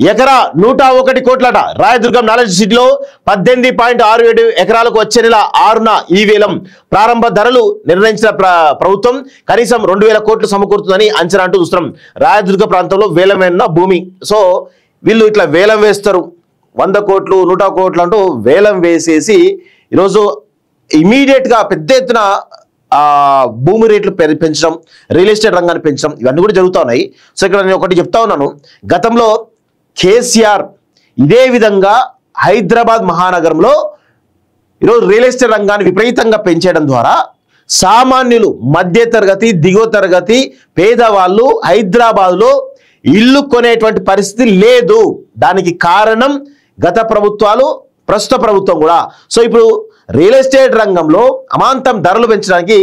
ఎకరా 101 కోట్లట. రాయదుర్గం నాలెడ్జ్ సిటీలో 18.67 ఎకరాలకు వచ్చే నెల 6న ఈ వేలం ప్రారంభ ధరలు నిర్ణయించిన ప్రభుత్వం కనీసం 2000 కోట్లు సమకూరుతుందని అంచనా అంటూ చూస్తున్నాం. రాయదుర్గ ప్రాంతంలో వేలమైన భూమి. సో వీళ్ళు ఇట్లా వేలం వేస్తారు, 100 కోట్లు 100 కోట్లు అంటూ వేలం వేసేసి ఈరోజు ఇమీడియట్గా పెద్ద ఎత్తున భూమి రేట్లు పెంచడం, రియల్ ఎస్టేట్ రంగాన్ని పెంచడం ఇవన్నీ కూడా జరుగుతూ ఉన్నాయి. సో ఇక్కడ నేను ఒకటి చెప్తా ఉన్నాను, గతంలో కేసీఆర్ ఇదే విధంగా హైదరాబాద్ మహానగరంలో ఈరోజు రియల్ ఎస్టేట్ రంగాన్ని విపరీతంగా పెంచేయడం ద్వారా సామాన్యులు, మధ్య తరగతి, దిగువ తరగతి, పేదవాళ్ళు హైదరాబాద్లో ఇల్లు కొనేటువంటి పరిస్థితి లేదు. దానికి కారణం గత ప్రభుత్వాలు, ప్రస్తుత ప్రభుత్వం కూడా. సో ఇప్పుడు రియల్ ఎస్టేట్ రంగంలో అమాంతం ధరలు పెంచడానికి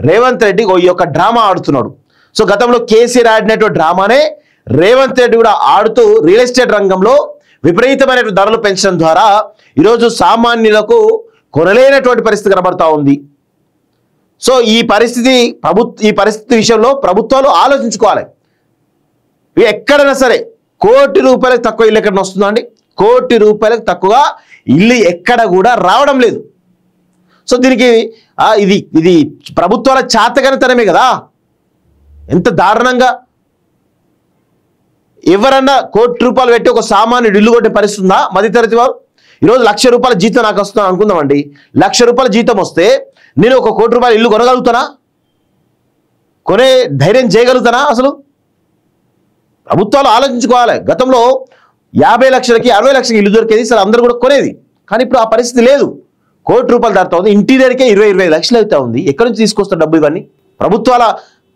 రేవంత్ రెడ్డి ఈ యొక్క డ్రామా ఆడుతున్నాడు. సో గతంలో కేసీఆర్ ఆడినటువంటి డ్రామానే రేవంత్ రెడ్డి కూడా ఆడుతూ రియల్ ఎస్టేట్ రంగంలో విపరీతమైన ధరలు పెంచడం ద్వారా ఈరోజు సామాన్యులకు కొనలేనటువంటి పరిస్థితి కనబడతా ఉంది. సో ఈ పరిస్థితి విషయంలో ప్రభుత్వాలు ఆలోచించుకోవాలి. ఎక్కడైనా సరే ₹1,00,00,000 తక్కువ ఇల్లు ఎక్కడ వస్తుందో అండి? ₹1,00,00,000 తక్కువగా ఇల్లు ఎక్కడ కూడా రావడం లేదు. సో దీనికి ఇది ప్రభుత్వాల చాతకనితనమే కదా. ఎంత దారుణంగా ఎవరన్నా ₹1,00,00,000 పెట్టి ఒక సామాన్యుడు ఇల్లు కొట్టే పరిస్థితి ఉందా? మధ్యతరగతి వారు ఈరోజు ₹1,00,000 జీతం నాకు వస్తుందని అనుకుందామండి. ₹1,00,000 జీతం వస్తే నేను ఒక ₹1,00,00,000 ఇల్లు కొనగలుగుతానా? కొనే ధైర్యం చేయగలుగుతానా? అసలు ప్రభుత్వాలు ఆలోచించుకోవాలి. గతంలో 50 లక్షలకి 60 లక్షలకి ఇల్లు దొరికేది, సరే అందరూ కూడా కొనేది. కానీ ఇప్పుడు ఆ పరిస్థితి లేదు. ₹1,00,00,000 ధరతో ఉంది, ఇంటీరియర్కే 20-25 లక్షలు అవుతా ఉంది. ఎక్కడి నుంచి తీసుకొస్తారు డబ్బు? ఇవన్నీ ప్రభుత్వాల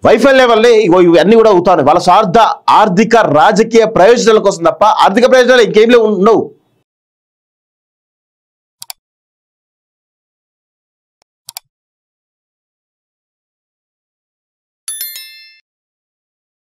వైఫల్యం వల్లే ఇవన్నీ కూడా అవుతాయి. వాళ్ళ స్వార్థ ఆర్థిక రాజకీయ ప్రయోజనాల కోసం తప్ప ఆర్థిక ప్రయోజనాలు ఇంకేం ఉండవు.